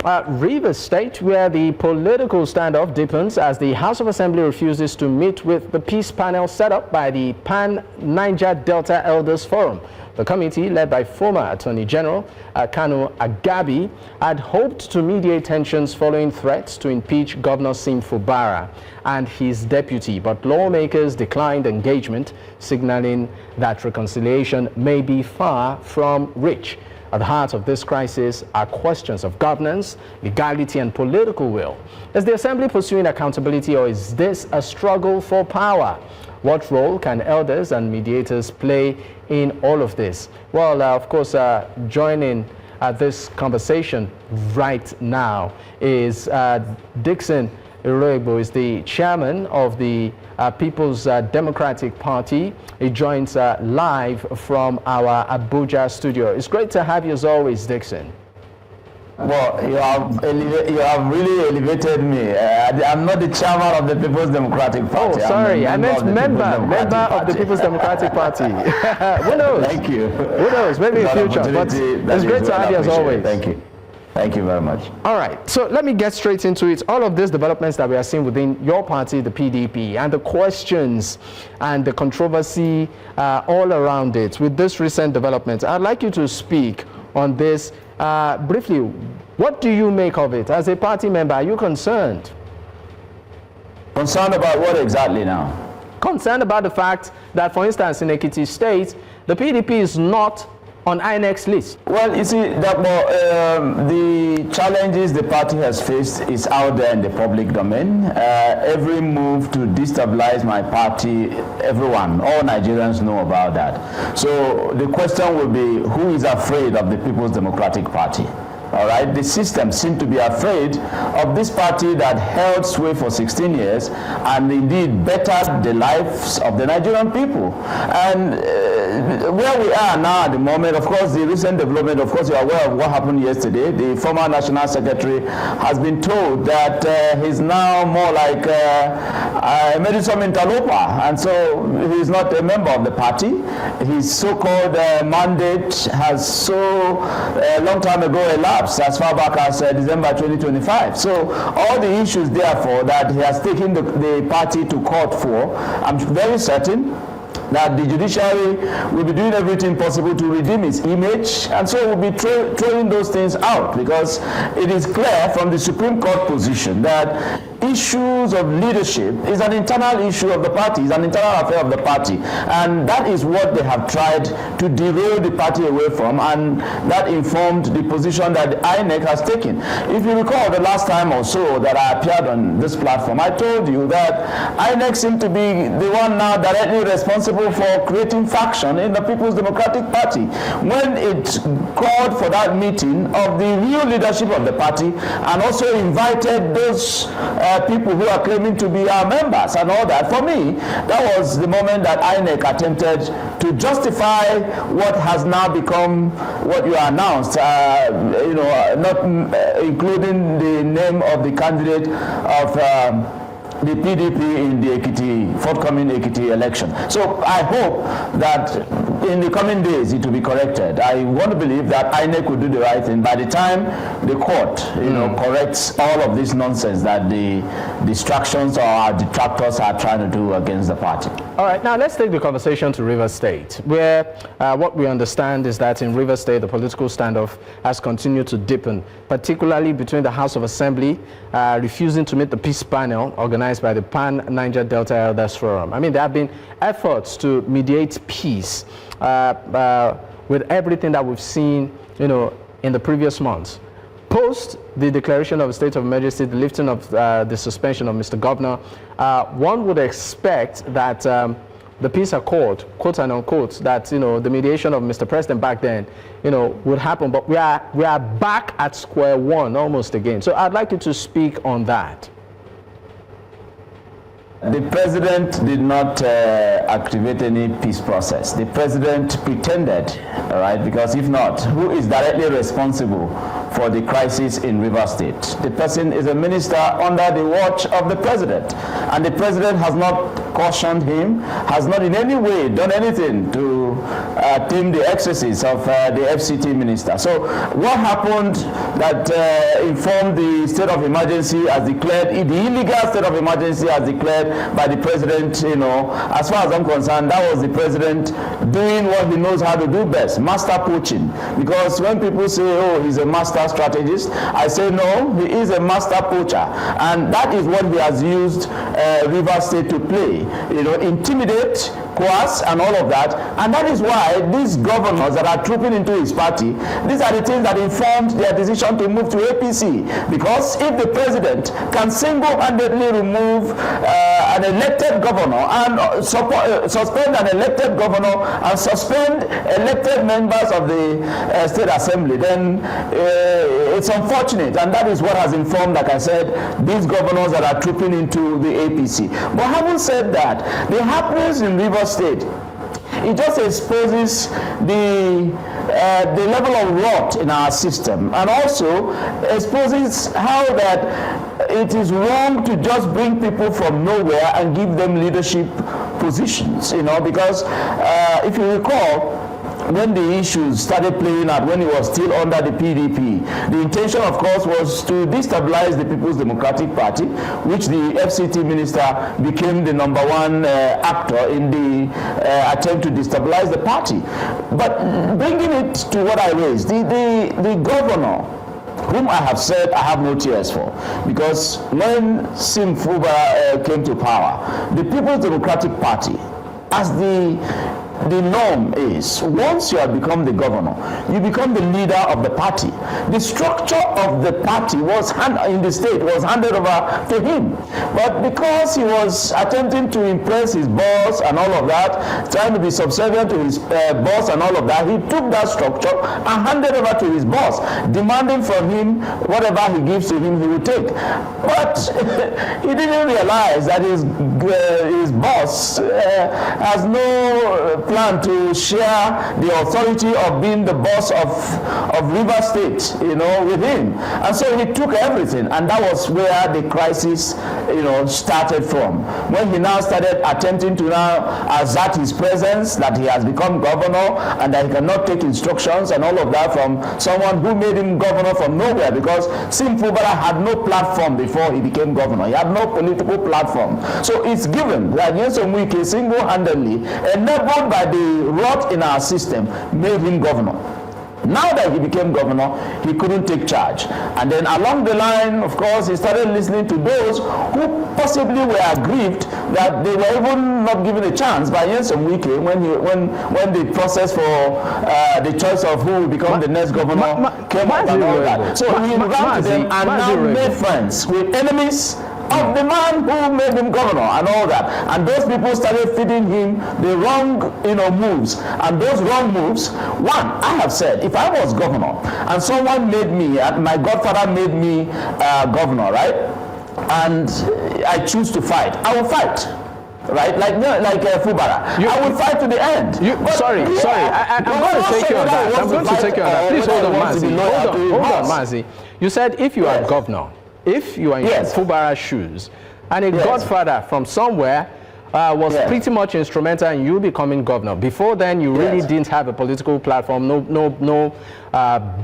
Rivers State, where the political standoff deepens as the House of Assembly refuses to meet with the peace panel set up by the Pan-Niger Delta Elders Forum. The committee, led by former Attorney General Kanu Agabi, had hoped to mediate tensions following threats to impeach Governor Siminalayi Fubara and his deputy, but lawmakers declined engagement, signaling that reconciliation may be far from reach. At the heart of this crisis are questions of governance, legality, and political will. Is the Assembly pursuing accountability, or is this a struggle for power? What role can elders and mediators play in all of this? Well, of course, joining this conversation right now is Dickson Iroegbu, is the chairman of the People's Democratic Party. He joins live from our Abuja studio. It's great to have you as always, Dickson. Well, you have really elevated me. I'm not the chairman of the People's Democratic Party. Oh, sorry, I meant member of the People's Democratic Party. Who knows? Thank you. Who knows? Maybe in future. But it's great to have you as always. Thank you. Thank you very much. All right, so let me get straight into it. All of these developments that we are seeing within your party, the PDP, and the questions and the controversy all around it with this recent development, I'd like you to speak on this briefly. What do you make of it? As a party member, are you concerned? Concerned about what exactly now? Concerned about the fact that, for instance, in Ekiti State, the PDP is not on INEC's list. Well, you see, the challenges the party has faced is out there in the public domain. Every move to destabilize my party, everyone, all Nigerians know about that. So the question will be, who is afraid of the People's Democratic Party? All right, the system seemed to be afraid of this party that held sway for 16 years and indeed bettered the lives of the Nigerian people. And where we are now at the moment, of course, the recent development, of course, you are aware of what happened yesterday. The former National Secretary has been told that he's now more like a medium interloper, and so he's not a member of the party. His so-called mandate has so long time ago elapsed, as far back as December 2025. So all the issues, therefore, that he has taken the party to court for, I'm very certain that the judiciary will be doing everything possible to redeem its image, and so we'll be throwing those things out, because it is clear from the Supreme Court position that issues of leadership is an internal issue of the party, is an internal affair of the party, and that is what they have tried to derail the party away from, and that informed the position that the INEC has taken. If you recall the last time or so that I appeared on this platform, I told you that INEC seemed to be the one now directly responsible for creating faction in the People's Democratic Party. When it called for that meeting of the real leadership of the party and also invited those people who are claiming to be our members and all that, for me, that was the moment that INEC attempted to justify what has now become what you announced, not including the name of the candidate of the PDP in the forthcoming Ekiti election. So I hope that in the coming days it will be corrected. I want to believe that INEC will do the right thing by the time the court, corrects all of this nonsense that the distractions or our detractors are trying to do against the party. All right, now let's take the conversation to Rivers State, where what we understand is that in Rivers State, the political standoff has continued to deepen, particularly between the House of Assembly refusing to meet the peace panel organized by the Pan-Niger Delta Elders Forum. I mean, there have been efforts to mediate peace with everything that we've seen, in the previous months. Post the declaration of a state of emergency, the lifting of the suspension of Mr. Governor, one would expect that the peace accord, quote and unquote, that the mediation of Mr. President back then, would happen. But we are back at square one almost again. So I'd like you to speak on that. The president did not activate any peace process. The president pretended, all right, because if not, who is directly responsible for the crisis in Rivers State? The person is a minister under the watch of the president, and the president has not cautioned him, has not in any way done anything to tame the excesses of the FCT minister. So what happened that informed the state of emergency as declared, the illegal state of emergency as declared by the president, you know, as far as I'm concerned, that was the president doing what he knows how to do best, master poaching. Because when people say, oh, he's a master strategist, I say no, he is a master poacher. And that is what he has used Rivers State to play, you know, intimidate, coerce, and all of that. And that is why these governors that are trooping into his party, these are the things that informed their decision to move to APC. Because if the president can single-handedly remove an elected governor and suspend an elected governor and suspend elected members of the state assembly, then it's unfortunate. And that is what has informed, like I said, these governors that are trooping into the APC. But having said that, the happenings in Rivers State, it just exposes the level of rot in our system, and also exposes how that it is wrong to just bring people from nowhere and give them leadership positions, you know, because if you recall, when the issues started playing out, when it was still under the PDP, the intention, of course, was to destabilize the People's Democratic Party, which the FCT minister became the #1 actor in the attempt to destabilize the party. But bringing it to what I raised, the governor, whom I have said I have no tears for, because when Sim Fubara came to power, the People's Democratic Party, as the norm is, once you have become the governor, you become the leader of the party. The structure of the party was in the state was handed over to him. But because he was attempting to impress his boss and all of that, trying to be subservient to his boss and all of that, he took that structure and handed over to his boss, demanding from him whatever he gives to him, he will take. But he didn't realize that his boss has no plan to share the authority of being the boss of Rivers State, you know, with him. And so he took everything, and that was where the crisis, you know, started from. When he now started attempting to now assert his presence, that he has become governor and that he cannot take instructions and all of that from someone who made him governor from nowhere, because Sim Fubara had no platform before he became governor. He had no political platform. So it's given that Nyesom Wike single-handedly, enabled by the rot in our system, made him governor. Now that he became governor, he couldn't take charge. And then along the line, of course, he started listening to those who possibly were aggrieved that they were even not given a chance by Nyesom Wike when the process for the choice of who will become the next governor came up and all that. So he ran to them and now made friends with enemies of the man who made him governor and all that. And those people started feeding him the wrong, you know, moves. And those wrong moves, one, I have said, if I was governor and someone made me, my godfather made me governor, right? And I choose to fight, I will fight. Right, like Fubara, I will fight to the end. Sorry, I'm going to take you on that. I'm going to take you on that. Please hold on, Mazi. Hold on, Mazi. You said if you are governor, if you are in Fubara's shoes, and a godfather from somewhere was pretty much instrumental in you becoming governor. Before then, you really didn't have a political platform, no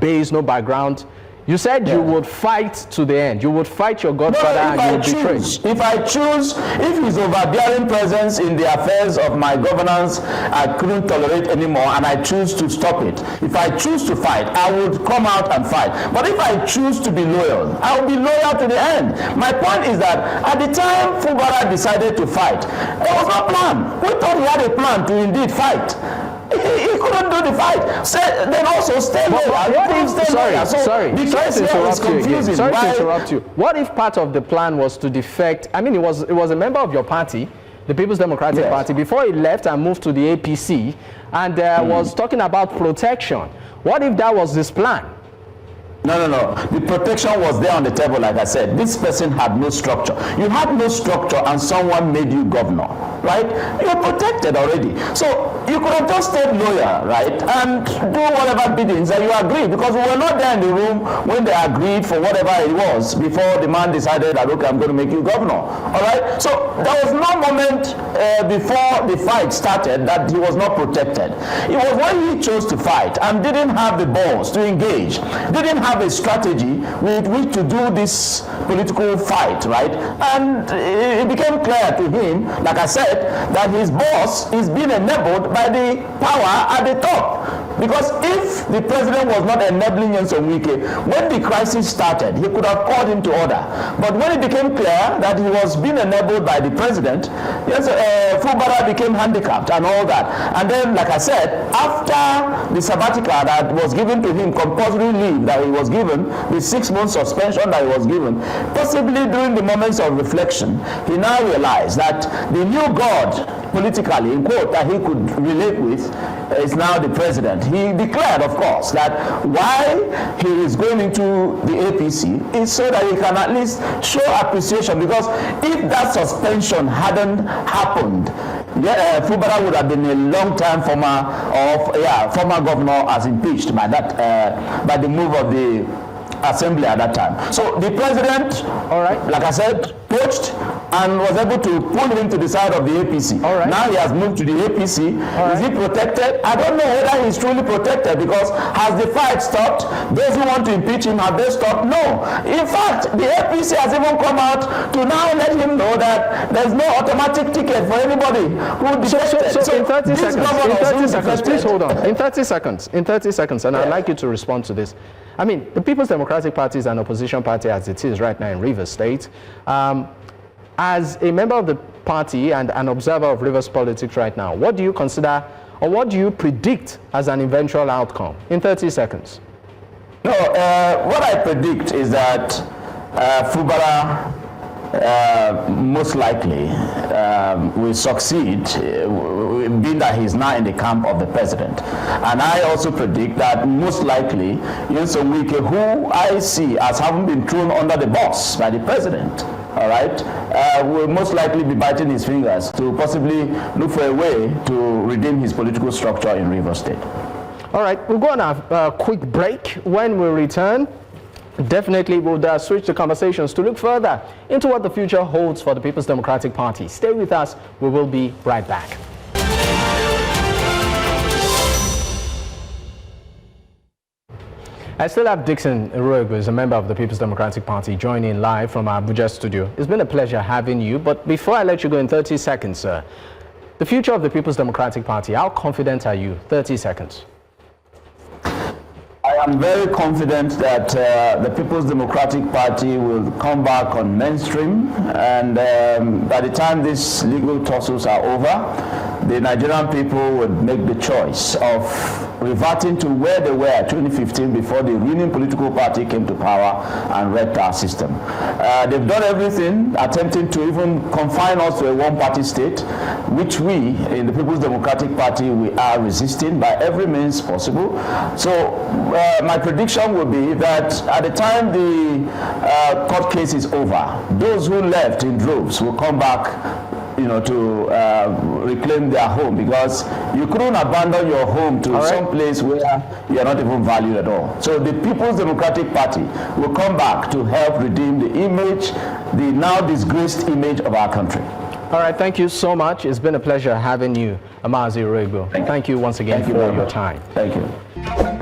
base, no background. You said you would fight to the end. You would fight your godfather and you would betray. If I choose, if his overbearing presence in the affairs of my governance I couldn't tolerate anymore and I choose to stop it, if I choose to fight, I would come out and fight. But if I choose to be loyal, I will be loyal to the end. My point is that at the time Fubara decided to fight, there was no plan. We thought he had a plan to indeed fight. He couldn't do the fight. Then also stay loyal. Sorry to interrupt you. What if part of the plan was to defect? I mean, it was a member of your party, the People's Democratic Party, before he left and moved to the APC, and was talking about protection. What if that was his plan? No. The protection was there on the table, like I said. This person had no structure. You had no structure and someone made you governor, right? You're protected already. So you could have just stayed loyal, right? And do whatever biddings that you agree, because we were not there in the room when they agreed for whatever it was before the man decided that, okay, I'm going to make you governor, all right? So there was no moment before the fight started that he was not protected. It was when he chose to fight and didn't have the balls to engage, didn't have a strategy with which to do this political fight, right? And it became clear to him, like I said, that his boss is being enabled by the power at the top. Because if the president was not enabling Nyesom Wike, when the crisis started, he could have called him to order. But when it became clear that he was being enabled by the president, yes, Fubara became handicapped and all that. And then, like I said, after the sabbatical that was given to him, compulsory leave that he was given, the 6-month suspension that he was given, possibly during the moments of reflection, he now realized that the new God, politically, in quote, that he could relate with is now the president. He declared, of course, that why he is going into the APC is so that he can at least show appreciation, because if that suspension hadn't happened, Fubara would have been a long-time former governor as impeached by that by the move of the assembly at that time. So the president, all right, like I said, poached and was able to pull him to the side of the APC. All right. Now he has moved to the APC. Is he protected? I don't know whether he's truly protected, because has the fight stopped? Those who want to impeach him, have they stopped? No. In fact, the APC has even come out to now let him know that there's no automatic ticket for anybody who defected. So in 30 seconds, please hold on. In 30 seconds, and I'd like you to respond to this. I mean, the People's Democratic Party is an opposition party as it is right now in Rivers State. As a member of the party and an observer of Rivers politics right now, what do you consider, or what do you predict as an eventual outcome? In 30 seconds. No, what I predict is that Fubara most likely will succeed, being that he's now in the camp of the president. And I also predict that most likely Nyesom Wike, who I see as having been thrown under the bus by the president, all right, will most likely be biting his fingers to possibly look for a way to redeem his political structure in Rivers State. All right, we'll go on a quick break. When we return, definitely we'll switch the conversations to look further into what the future holds for the People's Democratic Party. Stay with us. We will be right back. I still have Dickson Iroegbu, who is a member of the People's Democratic Party, joining live from our Abuja studio. It's been a pleasure having you, but before I let you go in 30 seconds, sir, the future of the People's Democratic Party, how confident are you? 30 seconds. I am very confident that the People's Democratic Party will come back on mainstream, and by the time these legal tussles are over, the Nigerian people would make the choice of reverting to where they were in 2015 before the ruling political party came to power and wrecked our system. They've done everything, attempting to even confine us to a one-party state, which we, in the People's Democratic Party, we are resisting by every means possible. So my prediction will be that at the time the court case is over, those who left in droves will come back, you know, to reclaim their home, because you couldn't abandon your home to some place where you are not even valued at all. So the People's Democratic Party will come back to help redeem the image, the now disgraced image of our country. All right, thank you so much. It's been a pleasure having you, Mazi Iroegbu. Thank you once again for your time. Thank you.